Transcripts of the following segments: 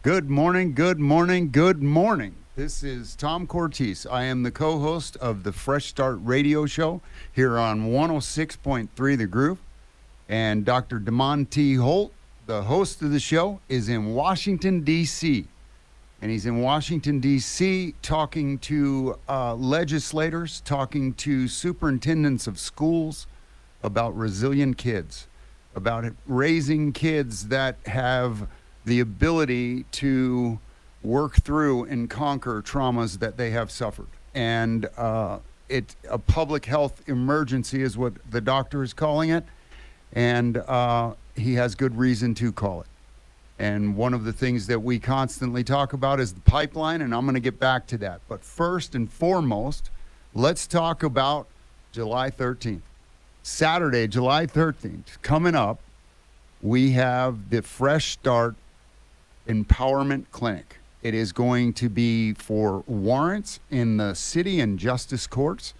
Good morning, good morning, good morning. This is Tom Cortese. I am the co-host of the Fresh Start radio show here on 106.3 The Groove. And Dr. Damon T. Holt, the host of the show, is in Washington, D.C. And he's in Washington, D.C. talking to legislators, talking to superintendents of schools about resilient kids, about raising kids that have the ability to work through and conquer traumas that they have suffered. And a public health emergency is what the doctor is calling it. And he has good reason to call it. And one of the things that we constantly talk about is the pipeline, and I'm going to get back to that. But first and foremost, let's talk about July 13th. Saturday, July 13th, coming up, we have the Fresh Start Empowerment Clinic. It is going to be for warrants in the city and justice courts.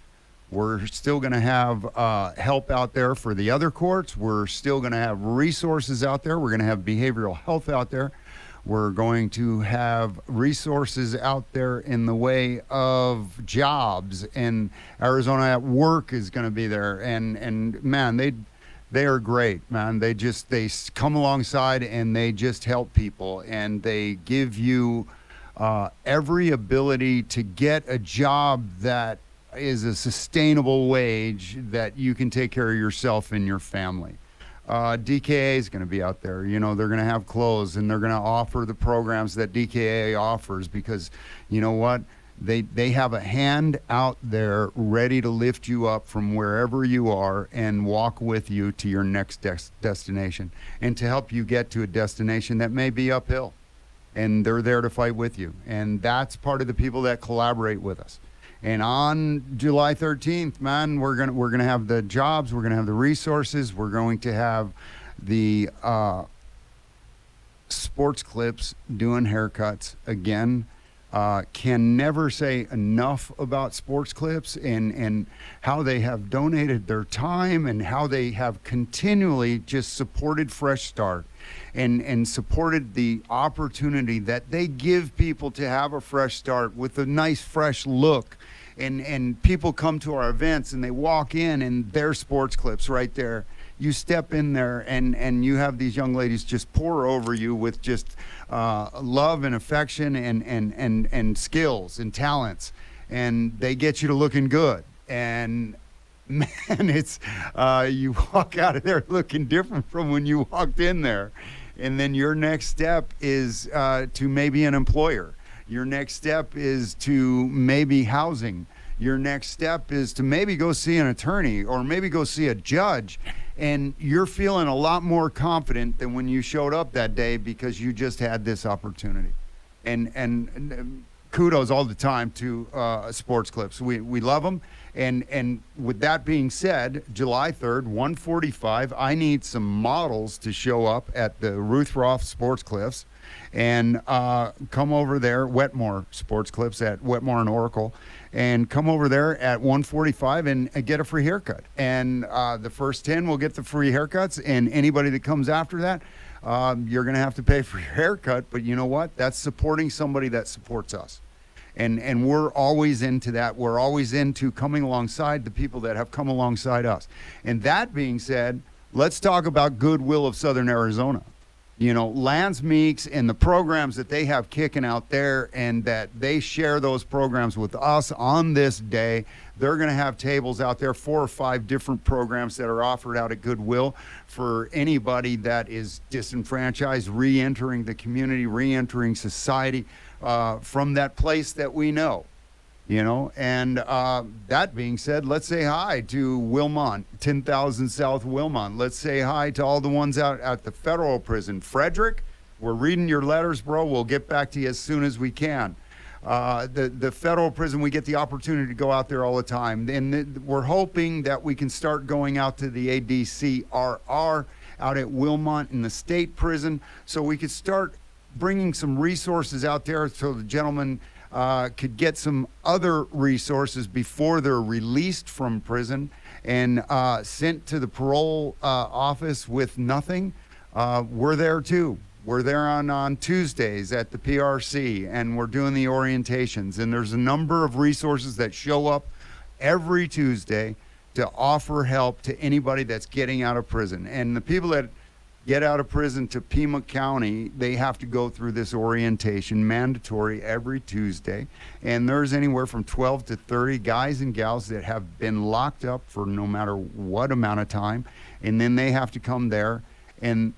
We're still going to have help out there for the other courts. We're still going to have resources out there. We're going to have behavioral health out there. We're going to have resources out there in the way of jobs, and Arizona at Work is going to be there. And man, they are great, man. They come alongside and they just help people, and they give you every ability to get a job that is a sustainable wage that you can take care of yourself and your family. DKA is going to be out there. You know, they're going to have clothes, and they're going to offer the programs that DKA offers, because you know what? They have a hand out there ready to lift you up from wherever you are and walk with you to your next destination, and to help you get to a destination that may be uphill. And they're there to fight with you. And that's part of the people that collaborate with us. And on July 13th, man, we're gonna have the jobs, we're gonna have the resources, we're going to have the Sports Clips doing haircuts again. Can never say enough about Sports Clips and how they have donated their time and how they have continually just supported Fresh Start and supported the opportunity that they give people to have a fresh start with a nice fresh look. And people come to our events and they walk in and their Sports Clips right there. You step in there and you have these young ladies just pour over you with just love and affection and skills and talents, and they get you to looking good. And man, it's you walk out of there looking different from when you walked in there. And then your next step is to maybe an employer. Your next step is to maybe housing. Your next step is to maybe go see an attorney or maybe go see a judge. And you're feeling a lot more confident than when you showed up that day because you just had this opportunity. And kudos all the time to Sports Clips. We love them. And with that being said, July 3rd, 1:45, I need some models to show up at the Ruth Roth Sports Clips. And come over there, Wetmore Sports Clips at Wetmore and Oracle, and come over there at 1:45 and get a free haircut. And the first 10 will get the free haircuts, and anybody that comes after that, you're going to have to pay for your haircut. But you know what? That's supporting somebody that supports us. And we're always into that. We're always into coming alongside the people that have come alongside us. And that being said, let's talk about Goodwill of Southern Arizona. You know, Lance Meeks and the programs that they have kicking out there, and that they share those programs with us on this day. They're going to have tables out there, 4 or 5 different programs that are offered out at Goodwill for anybody that is disenfranchised, re-entering the community, re-entering society from that place that we know. You know, and that being said, let's say hi to Wilmont, 10,000 South Wilmont. Let's say hi to all the ones out at the federal prison. Frederick, we're reading your letters, bro. We'll get back to you as soon as we can. The federal prison, we get the opportunity to go out there all the time. And we're hoping that we can start going out to the ADCRR out at Wilmont in the state prison, so we could start bringing some resources out there so the gentlemen could get some other resources before they're released from prison and sent to the parole office with nothing. We're there too. We're there on Tuesdays at the PRC, and we're doing the orientations. And there's a number of resources that show up every Tuesday to offer help to anybody that's getting out of prison. And the people that get out of prison to Pima County, they have to go through this orientation, mandatory every Tuesday. And there's anywhere from 12 to 30 guys and gals that have been locked up for no matter what amount of time. And then they have to come there. And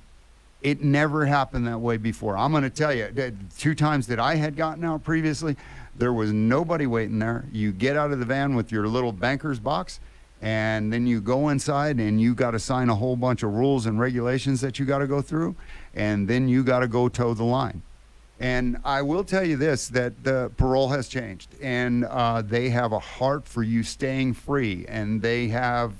it never happened that way before. I'm going to tell you, that 2 times that I had gotten out previously, there was nobody waiting there. You get out of the van with your little banker's box, and then you go inside and you got to sign a whole bunch of rules and regulations that you got to go through, and then you got to go toe the line. And I will tell you this, that the parole has changed, and they have a heart for you staying free, and they have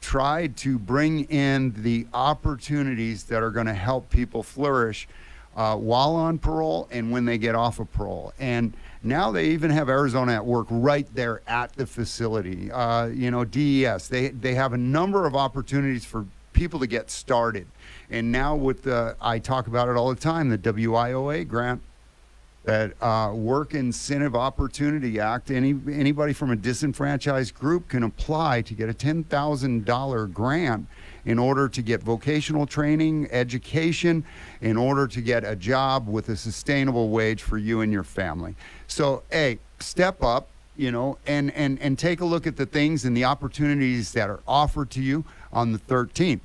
tried to bring in the opportunities that are going to help people flourish while on parole and when they get off of parole. And now they even have Arizona at Work right there at the facility. DES, they have a number of opportunities for people to get started. And now with I talk about it all the time, the WIOA grant, that Work Incentive Opportunity Act, anybody from a disenfranchised group can apply to get a $10,000 grant in order to get vocational training, education, in order to get a job with a sustainable wage for you and your family. So, hey, step up, and take a look at the things and the opportunities that are offered to you on the 13th.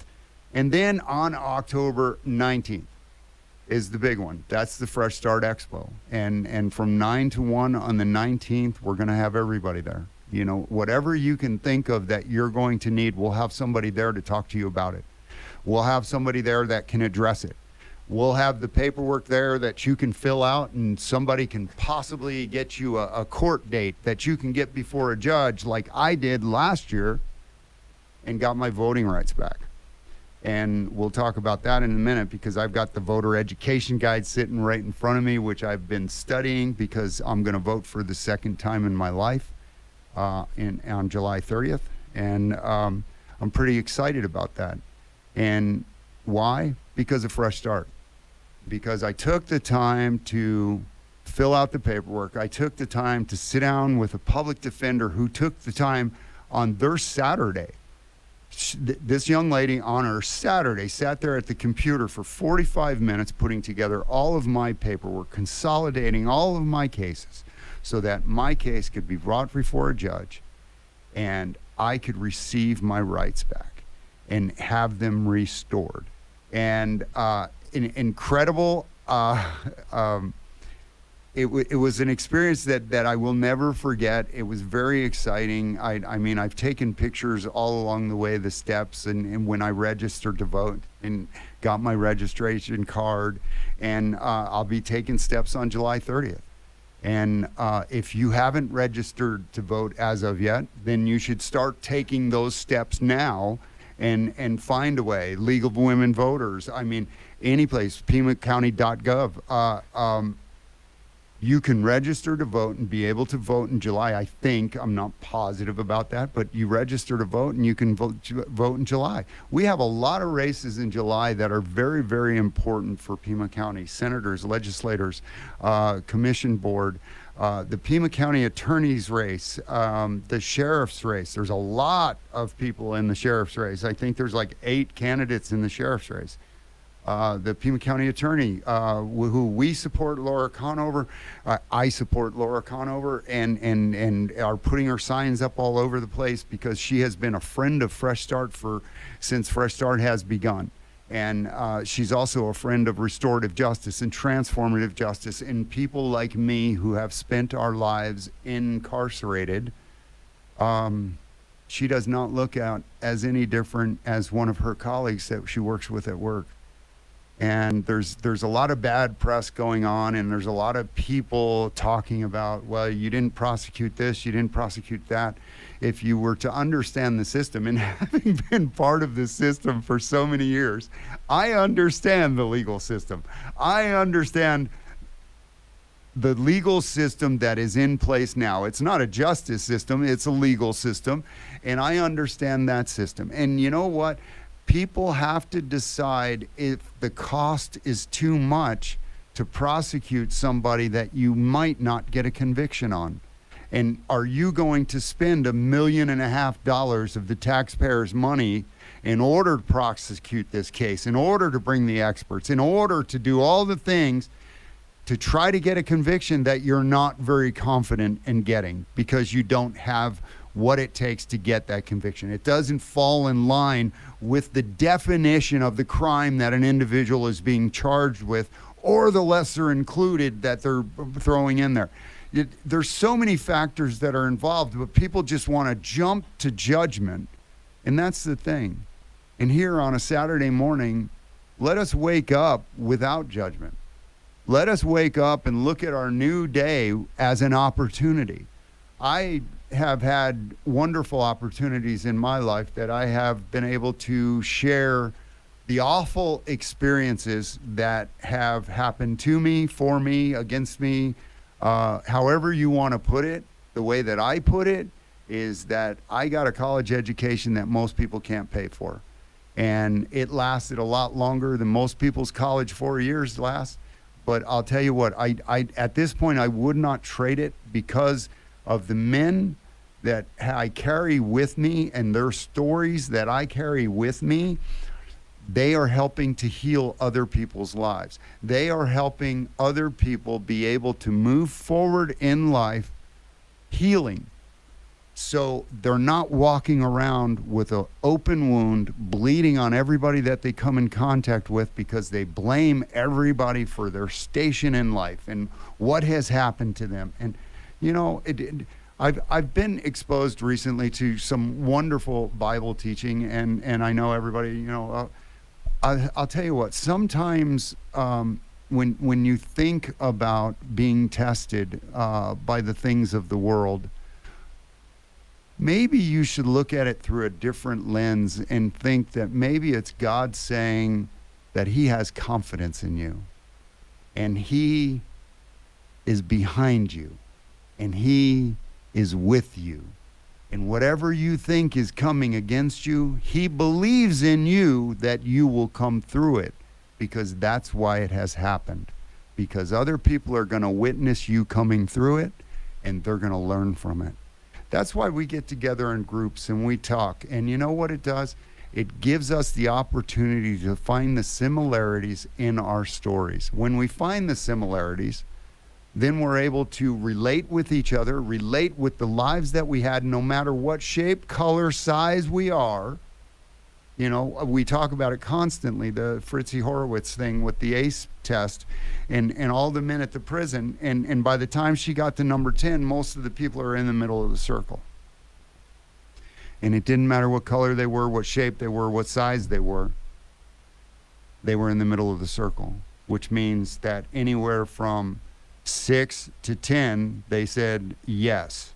And then on October 19th is the big one. That's the Fresh Start Expo. And from 9 to 1 on the 19th, we're going to have everybody there. Whatever you can think of that you're going to need, we'll have somebody there to talk to you about it. We'll have somebody there that can address it. We'll have the paperwork there that you can fill out, and somebody can possibly get you a court date that you can get before a judge like I did last year and got my voting rights back. And we'll talk about that in a minute, because I've got the voter education guide sitting right in front of me, which I've been studying because I'm going to vote for the second time in my life on July 30th. And I'm pretty excited about that. And why? Because of Fresh Start. Because I took the time to fill out the paperwork. I took the time to sit down with a public defender who took the time on their Saturday. This young lady on her Saturday sat there at the computer for 45 minutes putting together all of my paperwork, consolidating all of my cases so that my case could be brought before a judge and I could receive my rights back and have them restored. And incredible. It was an experience that I will never forget. It was very exciting. I mean, I've taken pictures all along the way, the steps, and when I registered to vote and got my registration card. And I'll be taking steps on July 30th. And if you haven't registered to vote as of yet, then you should start taking those steps now and find a way. League of Women Voters, I mean, any place, pimacounty.gov. You can register to vote and be able to vote in July. I think, I'm not positive about that, but you register to vote and you can vote in July. We have a lot of races in July that are very, very important for Pima County. Senators, legislators, commission board, the Pima County attorney's race, the sheriff's race. There's a lot of people in the sheriff's race. I think there's like 8 candidates in the sheriff's race. The Pima County attorney, who we support, Laura Conover. I support Laura Conover, and are putting her signs up all over the place because she has been a friend of Fresh Start since Fresh Start has begun. And she's also a friend of restorative justice and transformative justice, and people like me who have spent our lives incarcerated. She does not look at as any different as one of her colleagues that she works with at work. And there's a lot of bad press going on, and there's a lot of people talking about, well, you didn't prosecute this, you didn't prosecute that. If you were to understand the system, and having been part of the system for so many years, I understand the legal system. I understand the legal system that is in place now. It's not a justice system, it's a legal system, and I understand that system. And you know what? People have to decide if the cost is too much to prosecute somebody that you might not get a conviction on. And are you going to spend $1.5 million of the taxpayers' money in order to prosecute this case, in order to bring the experts, in order to do all the things to try to get a conviction that you're not very confident in getting because you don't have what it takes to get that conviction? It doesn't fall in line with the definition of the crime that an individual is being charged with, or the lesser included that they're throwing in there. There's so many factors that are involved, but people just want to jump to judgment, and that's the thing. And here on a Saturday morning, let us wake up without judgment. Let us wake up and look at our new day as an opportunity. I have had wonderful opportunities in my life that I have been able to share the awful experiences that have happened to me, for me, against me, however you want to put it. The way that I put it is that I got a college education that most people can't pay for. And it lasted a lot longer than most people's college 4 years last. But I'll tell you what, I at this point, I would not trade it because of the men that I carry with me and their stories that I carry with me. They are helping to heal other people's lives. They are helping other people be able to move forward in life, healing. So they're not walking around with an open wound, bleeding on everybody that they come in contact with because they blame everybody for their station in life and what has happened to them. And, you know, I've been exposed recently to some wonderful Bible teaching, and I know everybody, you know, I'll tell you what, sometimes when you think about being tested by the things of the world, maybe you should look at it through a different lens and think that maybe it's God saying that he has confidence in you and he is behind you and he is with you. And whatever you think is coming against you, he believes in you that you will come through it, because that's why it has happened. Because other people are going to witness you coming through it and they're going to learn from it. That's why we get together in groups and we talk. And you know what it does? It gives us the opportunity to find the similarities in our stories. When we find the similarities, then we're able to relate with each other, relate with the lives that we had, no matter what shape, color, size we are. You know, we talk about it constantly, the Fritzy Horowitz thing with the ACE test and all the men at the prison. And by the time she got to number 10, most of the people are in the middle of the circle. And it didn't matter what color they were, what shape they were, what size they were in the middle of the circle, which means that anywhere from 6 to 10, they said yes.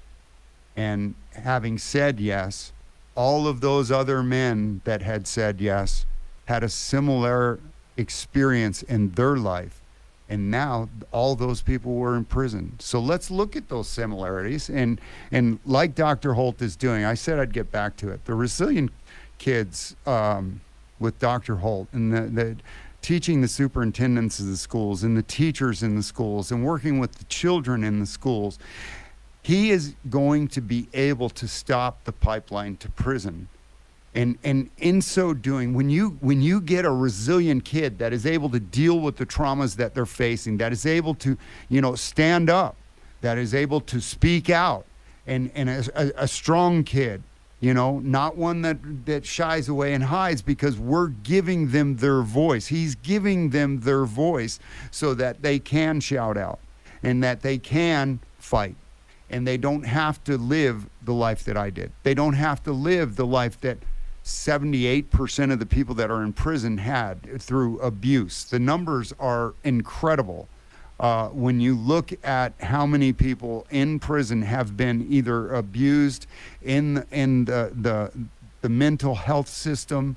And having said yes, all of those other men that had said yes had a similar experience in their life. And now all those people were in prison. So let's look at those similarities. And like Dr. Holt is doing, I said I'd get back to it. The Resilient Kids with Dr. Holt and the teaching the superintendents of the schools and the teachers in the schools and working with the children in the schools, he is going to be able to stop the pipeline to prison. And in so doing, when you get a resilient kid that is able to deal with the traumas that they're facing, that is able to, you know, stand up, that is able to speak out, and a strong kid, you know, not one that shies away and hides, because we're giving them their voice. He's giving them their voice so that they can shout out and that they can fight. And they don't have to live the life that I did. They don't have to live the life that 78% of the people that are in prison had through abuse. The numbers are incredible. When you look at how many people in prison have been either abused in the mental health system,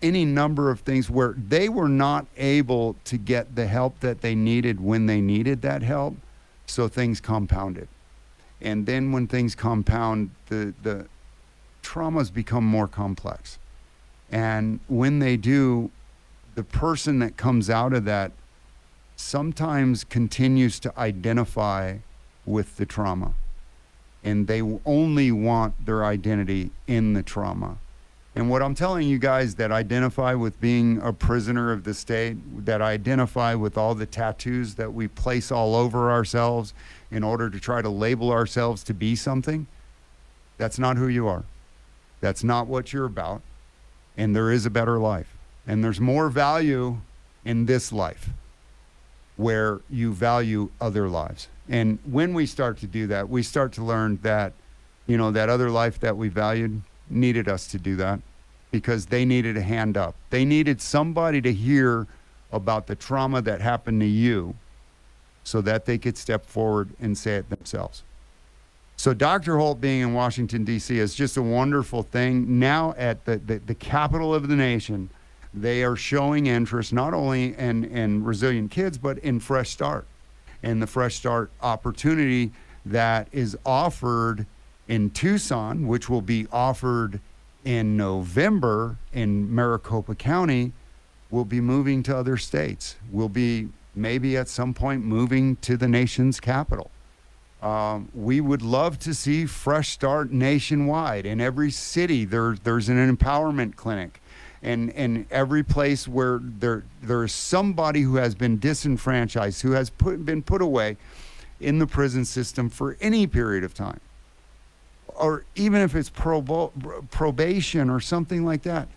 any number of things where they were not able to get the help that they needed when they needed that help. So things compounded. And then when things compound, the traumas become more complex. And when they do, the person that comes out of that sometimes continues to identify with the trauma. And they only want their identity in the trauma. And what I'm telling you guys that identify with being a prisoner of the state, that identify with all the tattoos that we place all over ourselves in order to try to label ourselves to be something, that's not who you are. That's not what you're about. And there is a better life. And there's more value in this life where you value other lives. And when we start to do that, we start to learn that, you know, that other life that we valued needed us to do that because they needed a hand up. They needed somebody to hear about the trauma that happened to you so that they could step forward and say it themselves. So Dr. Holt being in Washington, D.C. is just a wonderful thing. Now at the capital of the nation, they are showing interest not only in Resilient Kids, but in Fresh Start. And the Fresh Start opportunity that is offered in Tucson, which will be offered in November in Maricopa County, will be moving to other states. Will be maybe at some point moving to the nation's capital. We would love to see Fresh Start nationwide. In every city, there's an empowerment clinic. And in every place where there's somebody who has been disenfranchised, who has been put away in the prison system for any period of time, or even if it's probation or something like that,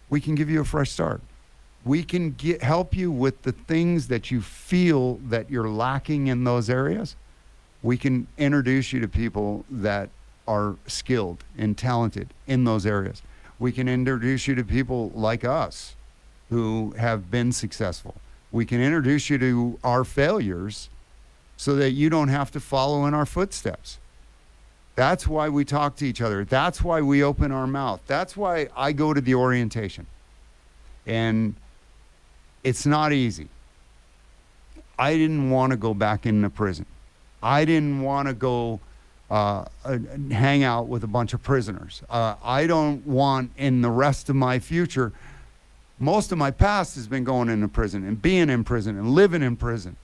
we can give you a fresh start. We can help you with the things that you feel that you're lacking in those areas. We can introduce you to people that are skilled and talented in those areas. We can introduce you to people like us who have been successful. We can introduce you to our failures so that you don't have to follow in our footsteps. That's why we talk to each other. That's why we open our mouth. That's why I go to the orientation. And it's not easy. I didn't want to go back into prison. I didn't want to go hang out with a bunch of prisoners. I don't want in the rest of my future, most of my past has been going into prison and being in prison and living in prison.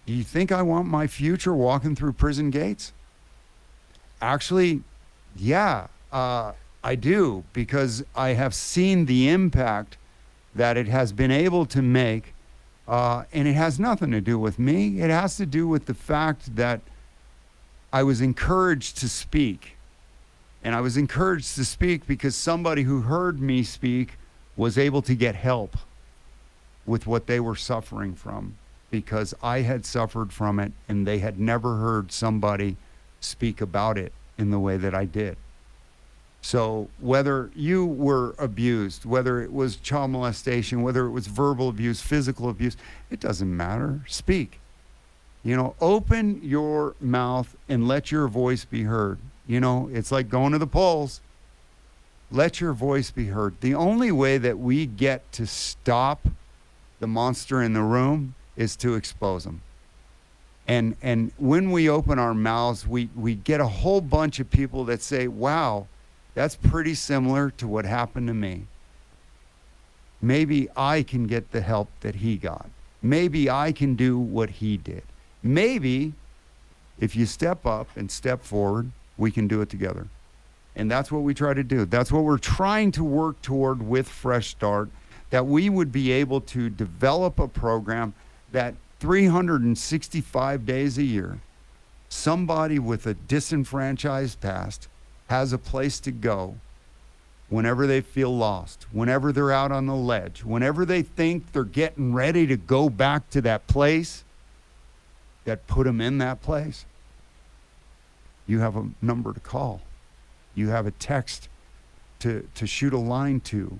Do you think I want my future walking through prison gates? Actually, yeah, I do, because I have seen the impact that it has been able to make, and it has nothing to do with me. It has to do with the fact that I was encouraged to speak. And I was encouraged to speak because somebody who heard me speak was able to get help with what they were suffering from, because I had suffered from it and they had never heard somebody speak about it in the way that I did. So whether you were abused, whether it was child molestation, whether it was verbal abuse, physical abuse, it doesn't matter. Speak. You know, open your mouth and let your voice be heard. You know, it's like going to the polls. Let your voice be heard. The only way that we get to stop the monster in the room is to expose them. And when we open our mouths, we get a whole bunch of people that say, wow, that's pretty similar to what happened to me. Maybe I can get the help that he got. Maybe I can do what he did. Maybe if you step up and step forward, we can do it together. And that's what we try to do. That's what we're trying to work toward with Fresh Start, that we would be able to develop a program that 365 days a year, somebody with a disenfranchised past has a place to go whenever they feel lost, whenever they're out on the ledge, whenever they think they're getting ready to go back to that place that put them in that place. You have a number to call. You have a text to shoot a line to.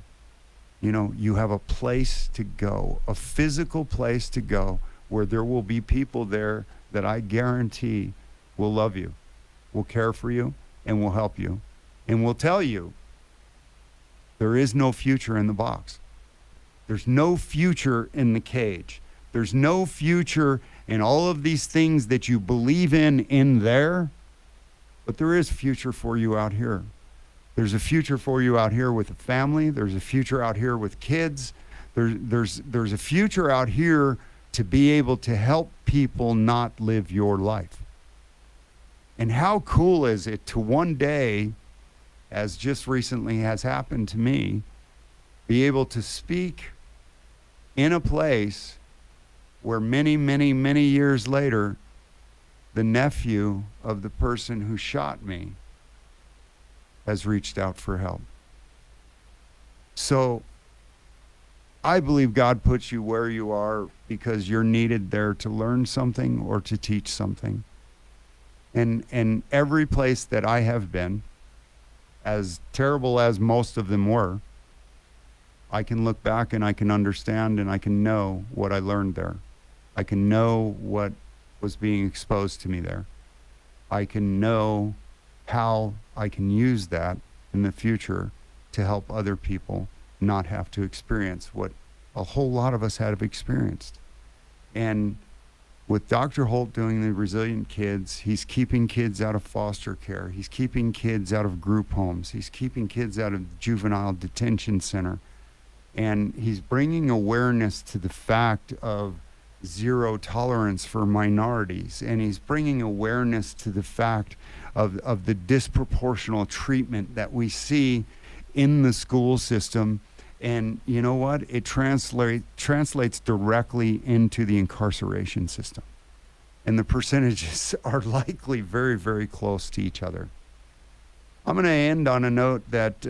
You know, you have a place to go, a physical place to go where there will be people there that I guarantee will love you, will care for you, and will help you, and will tell you there is no future in the box. There's no future in the cage. There's no future in all of these things that you believe in there, but there is future for you out here. There's a future for you out here with a family. There's a future out here with kids. There's a future out here to be able to help people not live your life. And how cool is it to one day, as just recently has happened to me, be able to speak in a place where many, many, many years later, the nephew of the person who shot me has reached out for help. So I believe God puts you where you are because you're needed there to learn something or to teach something. And every place that I have been, as terrible as most of them were, I can look back and I can understand and I can know what I learned there. I can know what was being exposed to me there. I can know how I can use that in the future to help other people not have to experience what a whole lot of us have experienced. And with Dr. Holt doing the Resilient Kids, he's keeping kids out of foster care. He's keeping kids out of group homes. He's keeping kids out of juvenile detention center. And he's bringing awareness to the fact of zero tolerance for minorities. And he's bringing awareness to the fact of the disproportional treatment that we see in the school system. And you know what? It translates directly into the incarceration system. And the percentages are likely very, very close to each other. I'm going to end on a note that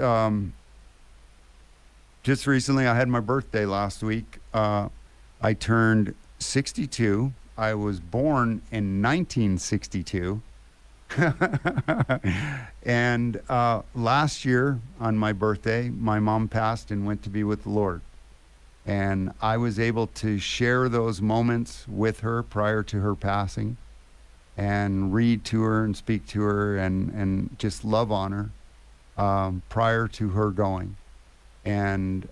just recently, I had my birthday last week. I turned 62. I was born in 1962. And last year on my birthday, my mom passed and went to be with the Lord. And I was able to share those moments with her prior to her passing and read to her and speak to her and just love on her prior to her going. And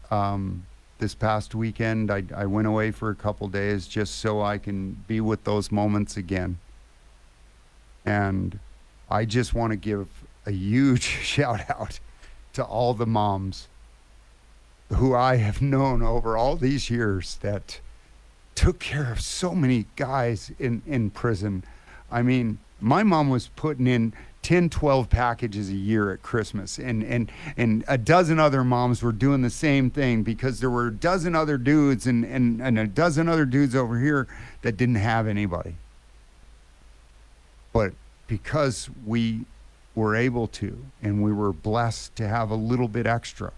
this past weekend, I went away for a couple days just so I can be with those moments again. And I just want to give a huge shout out to all the moms who I have known over all these years that took care of so many guys in prison. I mean, my mom was putting in 10, 12 packages a year at Christmas. And a dozen other moms were doing the same thing because there were a dozen other dudes and a dozen other dudes over here that didn't have anybody. But because we were able to, and we were blessed to have a little bit extra,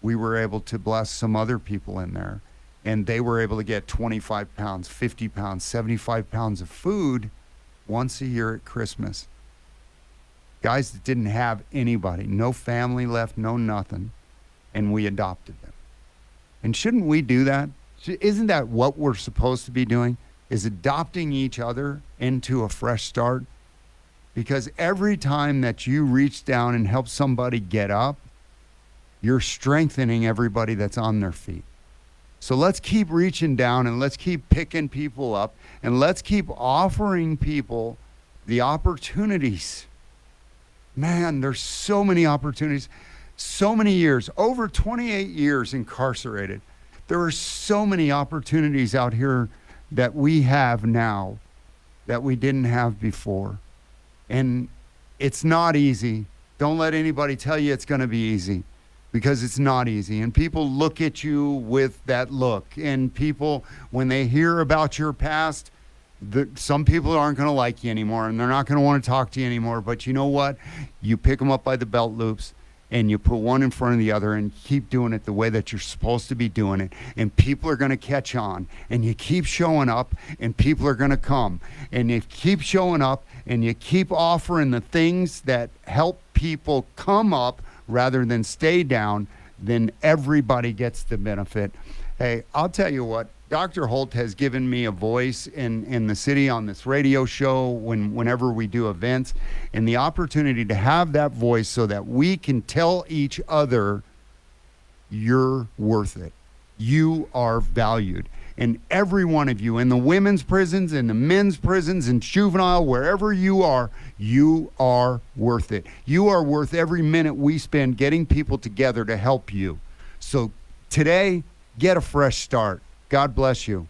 we were able to bless some other people in there. And they were able to get 25 pounds, 50 pounds, 75 pounds of food once a year at Christmas. Guys that didn't have anybody, no family left, no nothing, and we adopted them. And shouldn't we do that? Isn't that what we're supposed to be doing? Is adopting each other into a fresh start? Because every time that you reach down and help somebody get up, you're strengthening everybody that's on their feet. So let's keep reaching down and let's keep picking people up and let's keep offering people the opportunities. Man, there's so many opportunities, so many years, over 28 years incarcerated. There are so many opportunities out here that we have now that we didn't have before. And it's not easy. Don't let anybody tell you it's going to be easy, because it's not easy. And people look at you with that look. And people, when they hear about your past, some people aren't going to like you anymore, and they're not going to want to talk to you anymore. But you know what? You pick them up by the belt loops, and you put one in front of the other and keep doing it the way that you're supposed to be doing it. And people are going to catch on. And you keep showing up, and people are going to come. And you keep showing up, and you keep offering the things that help people come up rather than stay down, then everybody gets the benefit. Hey, I'll tell you what, Dr. Holt has given me a voice in the city on this radio show whenever we do events, and the opportunity to have that voice so that we can tell each other, you're worth it. You are valued. And every one of you in the women's prisons, in the men's prisons, in juvenile, wherever you are worth it. You are worth every minute we spend getting people together to help you. So today, get a fresh start. God bless you.